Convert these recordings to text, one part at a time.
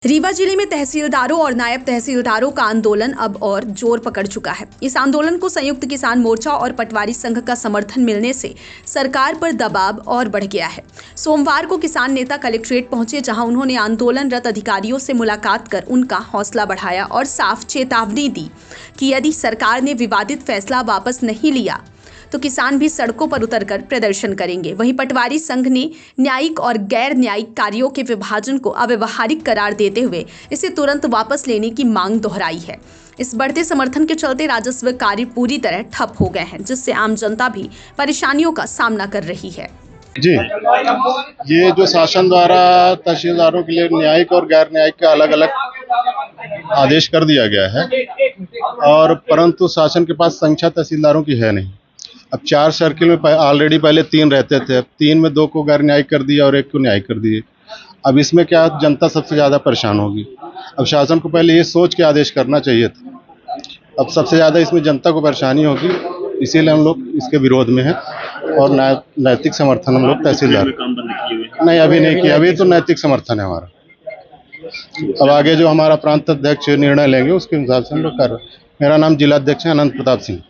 रीवा जिले में तहसीलदारों और नायब तहसीलदारों का आंदोलन अब और जोर पकड़ चुका है। इस आंदोलन को संयुक्त किसान मोर्चा और पटवारी संघ का समर्थन मिलने से सरकार पर दबाव और बढ़ गया है। सोमवार को किसान नेता कलेक्ट्रेट पहुंचे, जहां उन्होंने आंदोलनरत अधिकारियों से मुलाकात कर उनका हौसला बढ़ाया और साफ चेतावनी दी कि यदि सरकार ने विवादित फैसला वापस नहीं लिया तो किसान भी सड़कों पर उतरकर प्रदर्शन करेंगे। वहीं पटवारी संघ ने न्यायिक और गैर न्यायिक कार्यों के विभाजन को अव्यवहारिक करार देते हुए इसे तुरंत वापस लेने की मांग दोहराई है। इस बढ़ते समर्थन के चलते राजस्व कार्य पूरी तरह ठप हो गए हैं, जिससे आम जनता भी परेशानियों का सामना कर रही है। जी, ये जो शासन द्वारा तहसीलदारों के लिए न्यायिक और गैर न्यायिक का अलग अलग आदेश कर दिया गया है, और परंतु शासन के पास संख्या तहसीलदारों की है नहीं। अब 4 सर्किल में ऑलरेडी पहले 3 रहते थे, अब 3 में 2 को गैर न्यायिक कर दिया और 1 को न्यायिक कर दिए। अब इसमें क्या जनता सबसे ज़्यादा परेशान होगी। अब शासन को पहले ये सोच के आदेश करना चाहिए था। अब सबसे ज़्यादा इसमें जनता को परेशानी होगी, इसीलिए हम लोग इसके विरोध में हैं और नैतिक समर्थन हम लोग तहसीलदार नहीं अभी नहीं किया, अभी तो नैतिक समर्थन है हमारा। अब आगे जो हमारा प्रांत अध्यक्ष निर्णय लेंगे उसके हिसाब से हम लोग कर रहे हैं। मेरा नाम जिला अध्यक्ष है अनंत प्रताप सिंह।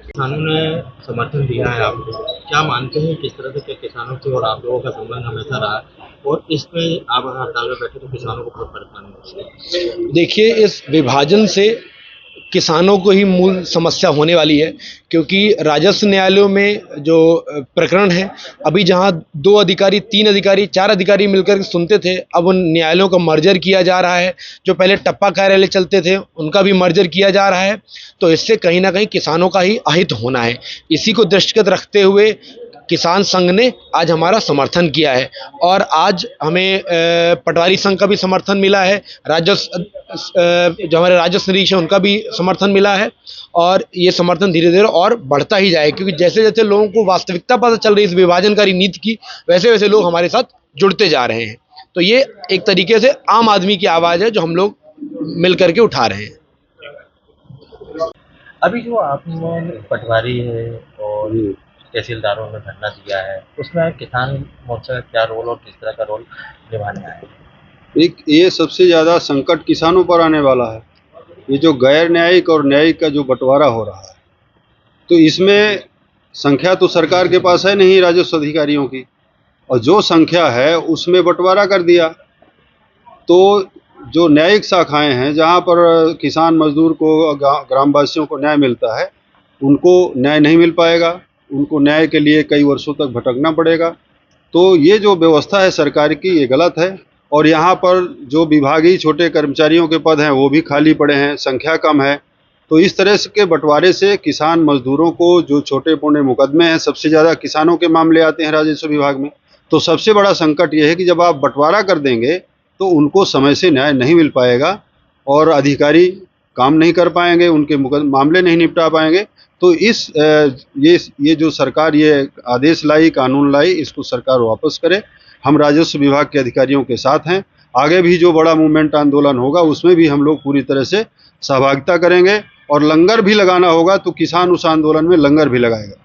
किसानों ने समर्थन दिया है आपको, क्या मानते हैं किस तरह से किसानों से और आप लोगों का संबंध हमेशा रहा है, और इसमें आप अगर हड़ताल में बैठे तो किसानों को बहुत परेशानी होती है? देखिए, इस विभाजन से किसानों को ही मूल समस्या होने वाली है, क्योंकि राजस्व न्यायालयों में जो प्रकरण है, अभी जहां 2 अधिकारी 3 अधिकारी 4 अधिकारी मिलकर सुनते थे, अब उन न्यायालयों का मर्जर किया जा रहा है। जो पहले टप्पा कार्यालय चलते थे उनका भी मर्जर किया जा रहा है। तो इससे कहीं ना कहीं किसानों का ही अहित होना है। इसी को दृष्टिगत रखते हुए किसान संघ ने आज हमारा समर्थन किया है, और आज हमें पटवारी संघ का भी समर्थन मिला है, राजस्व जो हमारे राजस्व निरीक्षक हैं उनका भी समर्थन मिला है, और ये समर्थन धीरे धीरे और बढ़ता ही जाए, क्योंकि जैसे जैसे लोगों को वास्तविकता पता चल रही है इस विभाजनकारी नीति की, वैसे वैसे लोग हमारे साथ जुड़ते जा रहे हैं। तो ये एक तरीके से आम आदमी की आवाज़ है जो हम लोग मिल करके उठा रहे हैं। अभी जो आपने पटवारी है और तहसीलदारों ने धरना दिया है, उसमें किसान मोर्चा का क्या रोल और किस तरह का रोल निभाने आए? ये सबसे ज़्यादा संकट किसानों पर आने वाला है। ये जो गैर न्यायिक और न्यायिक का जो बंटवारा हो रहा है, तो इसमें संख्या तो सरकार के पास है नहीं राजस्व अधिकारियों की, और जो संख्या है उसमें बंटवारा कर दिया। तो जो न्यायिक शाखाएं हैं, जहां पर किसान मजदूर को ग्रामवासियों को न्याय मिलता है, उनको न्याय नहीं मिल पाएगा। उनको न्याय के लिए कई वर्षों तक भटकना पड़ेगा। तो ये जो व्यवस्था है सरकार की, ये गलत है। और यहाँ पर जो विभागीय छोटे कर्मचारियों के पद हैं वो भी खाली पड़े हैं, संख्या कम है। तो इस तरह के बंटवारे से किसान मजदूरों को जो छोटे पुणे मुकदमे हैं, सबसे ज़्यादा किसानों के मामले आते हैं राजस्व विभाग में। तो सबसे बड़ा संकट ये है कि जब आप बंटवारा कर देंगे तो उनको समय से न्याय नहीं मिल पाएगा और अधिकारी काम नहीं कर पाएंगे, उनके मामले नहीं निपटा पाएंगे। तो ये जो सरकार ये आदेश लाई, कानून लाई, इसको सरकार वापस करे। हम राजस्व विभाग के अधिकारियों के साथ हैं। आगे भी जो बड़ा मूवमेंट आंदोलन होगा उसमें भी हम लोग पूरी तरह से सहभागिता करेंगे, और लंगर भी लगाना होगा तो किसान उस आंदोलन में लंगर भी लगाएगा।